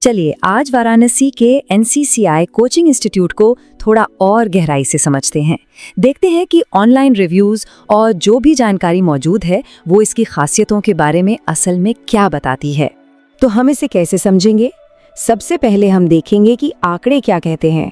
चलिए आज वाराणसी के एनसीसीआई कोचिंग इंस्टीट्यूट को थोड़ा और गहराई से समझते हैं। देखते हैं कि ऑनलाइन रिव्यूज और जो भी जानकारी मौजूद है वो इसकी खासियतों के बारे में असल में क्या बताती है। तो हम इसे कैसे समझेंगे? सबसे पहले हम देखेंगे कि आंकड़े क्या कहते हैं।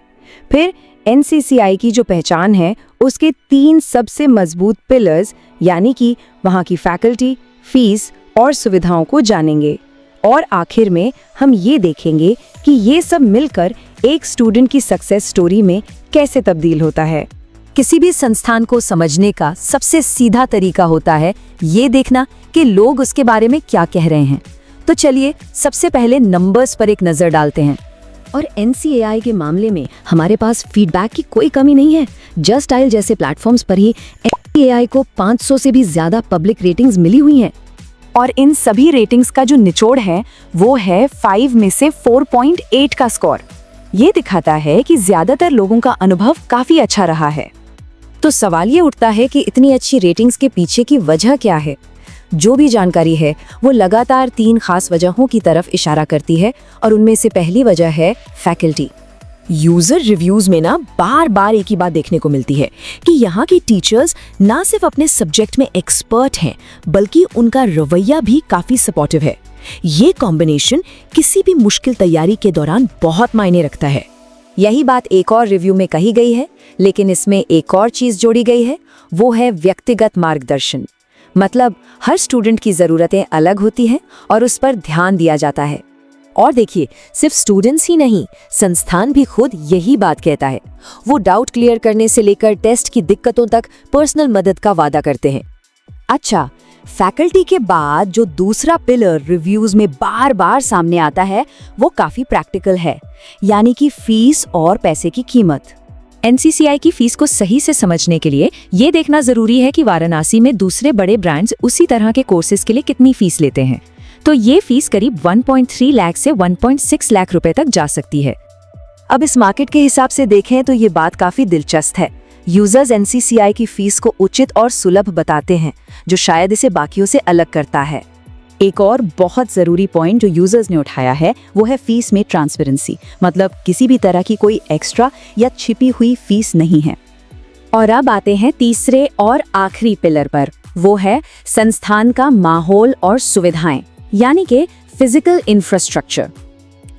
फिर एनसीसीआई की जो पहचान है उसके 3 सबसे मजबूत पिलर्स यानी कि वहाँ की फैकल्टी, फीस और सुविधाओं को जानेंगे। और आखिर में हम ये देखेंगे कि ये सब मिलकर एक स्टूडेंट की सक्सेस स्टोरी में कैसे तब्दील होता है। किसी भी संस्थान को समझने का सबसे सीधा तरीका होता है ये देखना कि लोग उसके बारे में क्या कह रहे हैं। तो चलिए सबसे पहले नंबर्स पर एक नजर डालते हैं। और एनसीएआई के मामले में हमारे पास फीडबैक की कोई कमी नहीं है। जस्ट डायल जैसे प्लेटफॉर्म्स पर ही एनसीएआई को 500 से भी ज्यादा पब्लिक रेटिंग्स मिली हुई हैं। और इन सभी रेटिंग्स का जो निचोड़ है वो है 5 में से 4.8 का स्कोर। ये दिखाता है कि ज्यादातर लोगों का अनुभव काफी अच्छा रहा है। तो सवाल ये उठता है कि इतनी अच्छी रेटिंग्स के पीछे की वजह क्या है? जो भी जानकारी है वो लगातार 3 खास वजहों की तरफ इशारा करती है और उनमें से पहली वजह है फैकल्टी। यूजर रिव्यूज में ना बार बार एक ही बात देखने को मिलती है कि यहाँ की टीचर्स ना सिर्फ अपने सब्जेक्ट में एक्सपर्ट हैं बल्कि उनका रवैया भी काफी सपोर्टिव है। ये कॉम्बिनेशन किसी भी मुश्किल तैयारी के दौरान बहुत मायने रखता है। यही बात एक और रिव्यू में कही गई है, लेकिन इसमें एक और चीज जोड़ी गई है, वो है व्यक्तिगत मार्गदर्शन। मतलब हर स्टूडेंट की जरूरतें अलग होती हैं और उस पर ध्यान दिया जाता है। और देखिए, सिर्फ स्टूडेंट्स ही नहीं, संस्थान भी खुद यही बात कहता है। वो डाउट क्लियर करने से लेकर टेस्ट की दिक्कतों तक पर्सनल मदद का वादा करते हैं। अच्छा, फैकल्टी के बाद जो दूसरा पिलर रिव्यूज में बार बार सामने आता है वो काफी प्रैक्टिकल है, यानी कि फीस और पैसे की कीमत। एनसीसीआई की फीस को सही से समझने के लिए ये देखना जरूरी है कि वाराणसी में दूसरे बड़े ब्रांड्स उसी तरह के कोर्सेज के लिए कितनी फीस लेते हैं। तो ये फीस करीब 1.3 लाख से 1.6 लाख रुपए तक जा सकती है। अब इस मार्केट के हिसाब से देखें तो ये बात काफी दिलचस्प है। यूजर्स एनसीसीआई की फीस को उचित और सुलभ बताते हैं, जो शायद इसे बाकियों से अलग करता है। एक और बहुत जरूरी पॉइंट जो यूजर्स ने उठाया है वो है फीस में ट्रांसपेरेंसी। मतलब किसी भी तरह की कोई एक्स्ट्रा या छिपी हुई फीस नहीं है। और अब आते हैं तीसरे और आखिरी पिलर पर, वो है संस्थान का माहौल और सुविधाएं, यानी कि फिजिकल इंफ्रास्ट्रक्चर।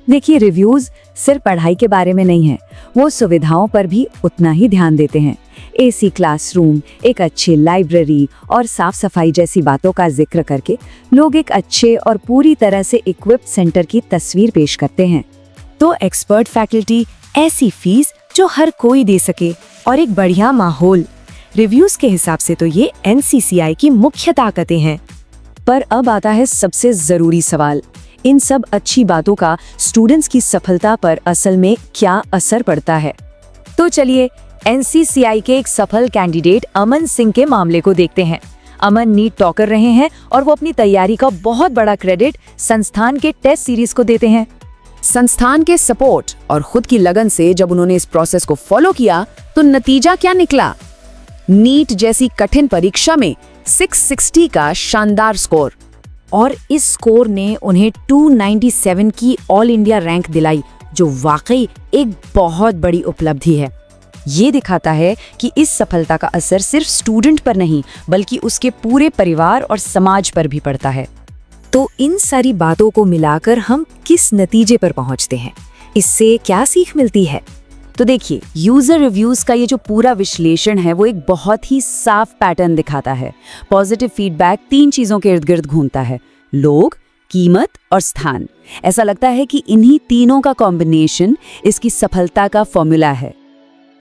देखिए, रिव्यूज सिर्फ पढ़ाई के बारे में नहीं है, वो सुविधाओं पर भी उतना ही ध्यान देते हैं। एसी क्लासरूम, एक अच्छी लाइब्रेरी और साफ सफाई जैसी बातों का जिक्र करके लोग एक अच्छे और पूरी तरह से इक्विप्ड सेंटर की तस्वीर पेश करते हैं। तो एक्सपर्ट फैकल्टी, ऐसी फीस जो हर कोई दे सके और एक बढ़िया माहौल। रिव्यूज के हिसाब से तो ये एनसीसीआई की मुख्य ताकतें हैं। पर अब आता है सबसे जरूरी सवाल, इन सब अच्छी बातों का स्टूडेंट्स की सफलता पर असल में क्या असर पड़ता है। तो चलिए एनसीसीआई के एक सफल कैंडिडेट अमन सिंह के मामले को देखते हैं। अमन नीट टॉपर रहे हैं और वो अपनी तैयारी का बहुत बड़ा क्रेडिट संस्थान के टेस्ट सीरीज को देते हैं। संस्थान के सपोर्ट और खुद की लगन से जब उन्होंने इस प्रोसेस को फॉलो किया तो नतीजा क्या निकला? नीट जैसी कठिन परीक्षा में 660 का शानदार स्कोर, और इस स्कोर ने उन्हें 297 की ऑल इंडिया रैंक दिलाई, जो वाकई एक बहुत बड़ी उपलब्धि है। ये दिखाता है कि इस सफलता का असर सिर्फ स्टूडेंट पर नहीं बल्कि उसके पूरे परिवार और समाज पर भी पड़ता है। तो इन सारी बातों को मिलाकर हम किस नतीजे पर पहुंचते हैं? इससे क्या सीख मिलती है? तो देखिए, यूजर रिव्यूज का ये जो पूरा विश्लेषण है वो एक बहुत ही साफ पैटर्न दिखाता है। पॉजिटिव फीडबैक 3 चीजों के इर्द गिर्द घूमता है: लोग, कीमत और स्थान। ऐसा लगता है कि इन्हीं तीनों का कॉम्बिनेशन इसकी सफलता का फॉर्मूला है।